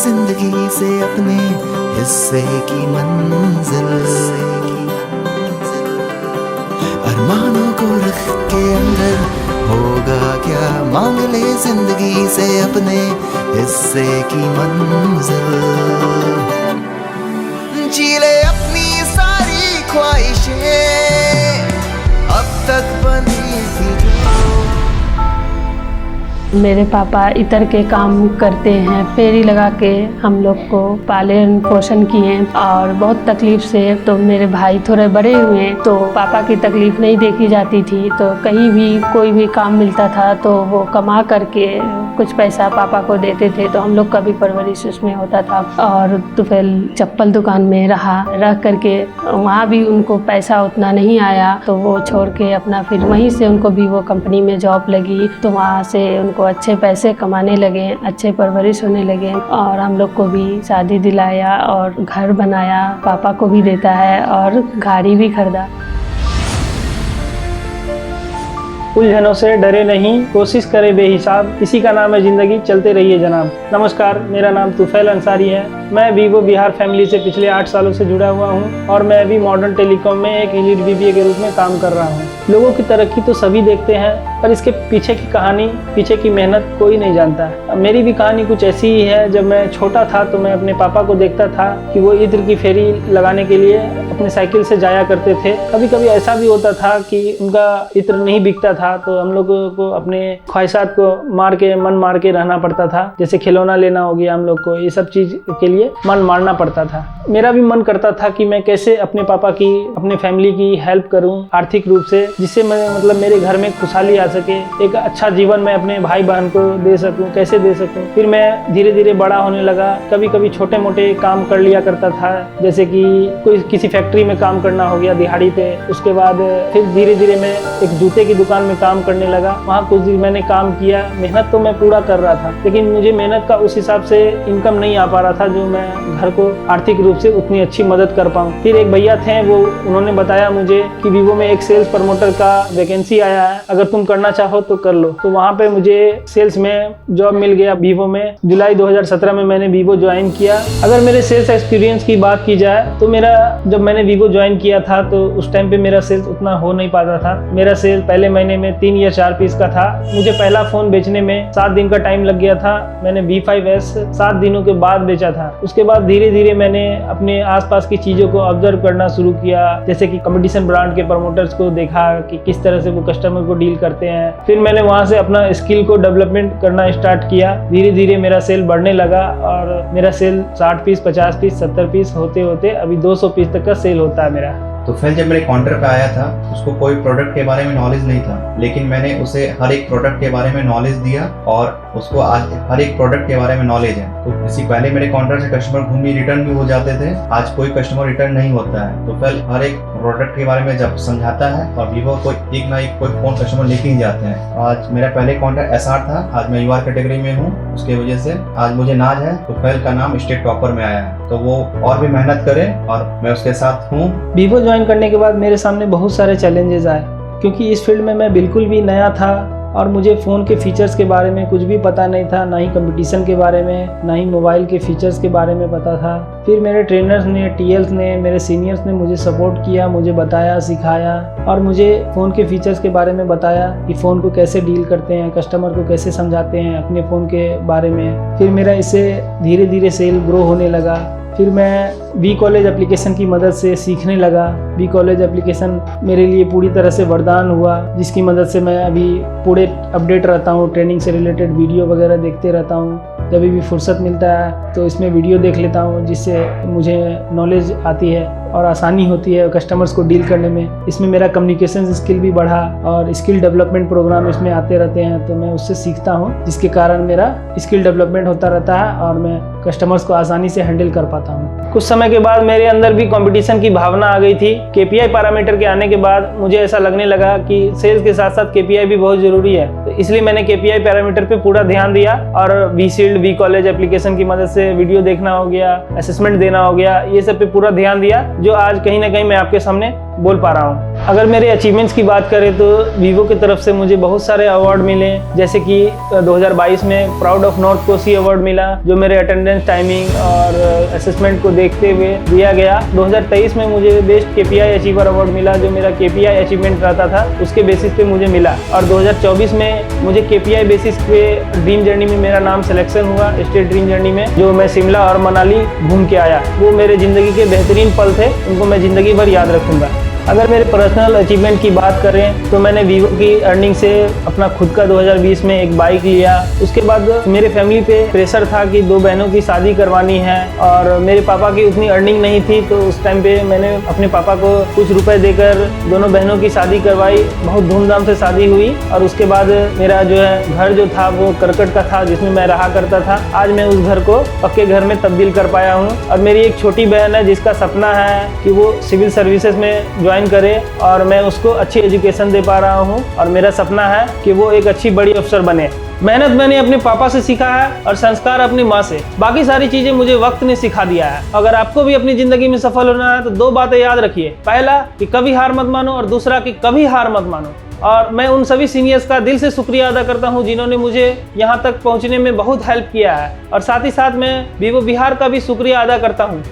जिंदगी से अपने हिस्से की मंजिल, अरमानों को रख के अंदर होगा क्या, मांग ले जिंदगी से अपने हिस्से की मंजिल, जी ले अपनी सारी ख्वाहिशें अब तक बनी थी जो। मेरे पापा इतर के काम करते हैं, फेरी लगा के हम लोग को पालन पोषण किए और बहुत तकलीफ से। तो मेरे भाई थोड़े बड़े हुए तो पापा की तकलीफ नहीं देखी जाती थी, तो कहीं भी कोई भी काम मिलता था तो वो कमा करके कुछ पैसा पापा को देते थे, तो हम लोग का भी परवरिश उसमें होता था। और तुफैल चप्पल दुकान में रह करके वहाँ भी उनको पैसा उतना नहीं आया, तो वो छोड़ के अपना फिर वहीं से उनको भी वो कंपनी में जॉब लगी, तो वहाँ से उनको अच्छे पैसे कमाने लगे, अच्छे परवरिश होने लगे और हम लोग को भी शादी दिलाया और घर बनाया, पापा को भी देता है और गाड़ी भी खरीदा। उलझनों से डरे नहीं, कोशिश करें बेहिसाब, इसी का नाम है ज़िंदगी, चलते रहिए जनाब। नमस्कार, मेरा नाम तुफैल अंसारी है। मैं वीवो बिहार फैमिली से पिछले 8 सालों से जुड़ा हुआ हूं और मैं अभी मॉडर्न टेलीकॉम में एक एलीट बीबीए के रूप में काम कर रहा हूं। लोगों की तरक्की तो सभी देखते हैं, पर इसके पीछे की कहानी, पीछे की मेहनत कोई नहीं जानता। मेरी भी कहानी कुछ ऐसी ही है। जब मैं छोटा था तो मैं अपने पापा को देखता था कि वो इत्र की फेरी लगाने के लिए अपने साइकिल से जाया करते थे। कभी कभी ऐसा भी होता था कि उनका इत्र नहीं बिकता था, तो हम लोगों को अपने ख्वाहिशात को मन मार के रहना पड़ता था। जैसे खिलौना लेना हो गया, हम लोग को ये सब चीज़ के लिए मन मारना पड़ता था। मेरा भी मन करता था कि मैं कैसे अपने पापा की, अपने फैमिली की हेल्प करूं आर्थिक रूप से, जिससे मैं मेरे घर में खुशहाली आ सके, एक अच्छा जीवन मैं अपने भाई बहन को दे सकूं, कैसे दे सकूं। फिर मैं धीरे धीरे बड़ा होने लगा। कभी कभी छोटे मोटे काम कर लिया करता था, जैसे कि कोई किसी फैक्ट्री में काम करना हो गया दिहाड़ी पे। उसके बाद फिर धीरे धीरे मैं एक जूते की दुकान में काम करने लगा। वहाँ कुछ दिन मैंने काम किया। मेहनत तो मैं पूरा कर रहा था, लेकिन मुझे मेहनत का उस हिसाब से इनकम नहीं आ पा रहा था जो मैं घर को आर्थिक रूप से उतनी अच्छी मदद कर पाऊँ। फिर एक भैया थे, वो उन्होंने बताया मुझे कि वीवो में एक सेल्स प्रमोटर का वैकेंसी आया है, अगर तुम करना चाहो तो कर लो। तो वहाँ पे मुझे सेल्स में जॉब मिल गया वीवो में। जुलाई 2017 में मैंने वीवो ज्वाइन किया। अगर मेरे सेल्स एक्सपीरियंस की बात की जाए तो जब मैंने वीवो ज्वाइन किया था तो उस टाइम पे मेरा सेल्स उतना हो नहीं पाता था। मेरा सेल पहले महीने में 3 या 4 पीस का था। मुझे पहला फोन बेचने में 7 दिन का टाइम लग गया था। मैंने V5S 7 दिनों के बाद बेचा था। उसके बाद धीरे धीरे मैंने अपने आसपास की चीज़ों को ऑब्जर्व करना शुरू किया, जैसे कि कंपटीशन ब्रांड के प्रमोटर्स को देखा कि किस तरह से वो कस्टमर को डील करते हैं। फिर मैंने वहाँ से अपना स्किल को डेवलपमेंट करना स्टार्ट किया। धीरे धीरे मेरा सेल बढ़ने लगा और मेरा सेल 60 पीस, 50 पीस, 70 पीस होते होते अभी 200 पीस तक का सेल होता है मेरा। तो फिर जब मेरे काउंटर पे आया था, उसको कोई प्रोडक्ट के बारे में नॉलेज नहीं था, लेकिन मैंने उसे हर एक प्रोडक्ट के बारे में नॉलेज दिया और उसको आज हर एक प्रोडक्ट के बारे में नॉलेज है। तो इससे पहले मेरे काउंटर से कस्टमर घूमी रिटर्न भी हो जाते थे, आज कोई कस्टमर रिटर्न नहीं होता है। तो फिर हर एक प्रोडक्ट के बारे में जब समझाता है और वीवो को एक ना एक कोई फोन कस्टमर लेके ही जाते हैं। आज मेरा पहले काउंटर SR था, आज मैं UR कैटेगरी में हूँ। उसके वजह से आज मुझे नाज है, तो फैल का नाम स्टेट टॉपर में आया है। तो वो और भी मेहनत करे और मैं उसके साथ हूँ। वीवो ज्वाइन करने के बाद मेरे सामने बहुत सारे चैलेंजेस आए, क्योंकि इस फील्ड में मैं बिल्कुल भी नया था और मुझे फ़ोन के फीचर्स के बारे में कुछ भी पता नहीं था, ना ही कंपटीशन के बारे में, ना ही मोबाइल के फीचर्स के बारे में पता था। फिर मेरे ट्रेनर्स ने, TLs ने, मेरे सीनियर्स ने मुझे सपोर्ट किया, मुझे बताया, सिखाया और मुझे फ़ोन के फीचर्स के बारे में बताया कि फ़ोन को कैसे डील करते हैं, कस्टमर को कैसे समझाते हैं अपने फ़ोन के बारे में। फिर मेरा इससे धीरे धीरे सेल ग्रो होने लगा। फिर मैं वी कॉलेज एप्लीकेशन की मदद से सीखने लगा। वी कॉलेज एप्लीकेशन मेरे लिए पूरी तरह से वरदान हुआ, जिसकी मदद से मैं अभी पूरे अपडेट रहता हूँ। ट्रेनिंग से रिलेटेड वीडियो वगैरह देखते रहता हूँ। जब भी फुर्सत मिलता है तो इसमें वीडियो देख लेता हूँ, जिससे मुझे नॉलेज आती है और आसानी होती है कस्टमर्स को डील करने में। इसमें मेरा कम्युनिकेशन स्किल भी बढ़ा और स्किल डेवलपमेंट प्रोग्राम इसमें आते रहते हैं, तो मैं उससे सीखता हूँ, जिसके कारण मेरा स्किल डेवलपमेंट होता रहता है और मैं कस्टमर्स को आसानी से हैंडल कर पाता हूँ। कुछ समय के बाद मेरे अंदर भी कंपटीशन की भावना आ गई थी। KPI पैरामीटर के आने के बाद मुझे ऐसा लगने लगा कि सेल्स के साथ साथ KPI भी बहुत ज़रूरी है, तो इसलिए मैंने KPI पैरामीटर पे पूरा ध्यान दिया और V-Shield, वी कॉलेज एप्लीकेशन की मदद से वीडियो देखना हो गया, असेसमेंट देना हो गया, ये सब पे पूरा ध्यान दिया, जो आज कहीं ना कहीं मैं आपके सामने बोल पा रहा हूँ। अगर मेरे अचीवमेंट्स की बात करें तो वीवो की तरफ से मुझे बहुत सारे अवार्ड मिले, जैसे कि 2022 में proud of north Kosi award मिला, जो मेरे अटेंडेंस, टाइमिंग और असेसमेंट को देखते हुए दिया गया। 2023 में मुझे बेस्ट केपीआई अचीवर अवार्ड मिला, जो मेरा केपीआई अचीवमेंट रहता था उसके बेसिस पे मुझे मिला। और 2024 में मुझे केपीआई बेसिस पे ड्रीम जर्नी में मेरा नाम सिलेक्शन हुआ, स्टेट ड्रीम जर्नी में, जो मैं शिमला और मनाली घूम के आया। वो मेरे ज़िंदगी के बेहतरीन पल थे, उनको मैं ज़िंदगी भर याद रखूँगा। अगर मेरे पर्सनल अचीवमेंट की बात करें तो मैंने वीवो की अर्निंग से अपना खुद का 2020 में एक बाइक लिया। उसके बाद मेरे फैमिली पे प्रेशर था कि 2 बहनों की शादी करवानी है और मेरे पापा की उतनी अर्निंग नहीं थी, तो उस टाइम पे मैंने अपने पापा को कुछ रुपए देकर दोनों बहनों की शादी करवाई। बहुत धूमधाम से शादी हुई और उसके बाद मेरा जो है घर जो था वो करकट का था, जिसमें मैं रहा करता था। आज मैं उस घर को पक्के घर में तब्दील कर पाया हूँ। और मेरी एक छोटी बहन है जिसका सपना है कि वो सिविल सर्विसेज में ज्वाइन करे और मैं उसको अच्छी एजुकेशन दे पा रहा हूँ और मेरा सपना है कि वो एक अच्छी बड़ी अफसर बने। मेहनत मैंने अपने पापा से सीखा है और संस्कार अपनी माँ से। बाकी सारी चीजें मुझे वक्त ने सिखा दिया है। अगर आपको भी अपनी जिंदगी में सफल होना है तो 2 बातें याद रखिए। पहला कि कभी हार मत मानो और दूसरा कि कभी हार मत मानो। और मैं उन सभी सीनियर्स का दिल से शुक्रिया अदा करता हूं जिन्होंने मुझे यहाँ तक पहुँचने में बहुत हेल्प किया है। और साथ ही साथ मैं वीवो बिहार का भी शुक्रिया अदा करता हूँ।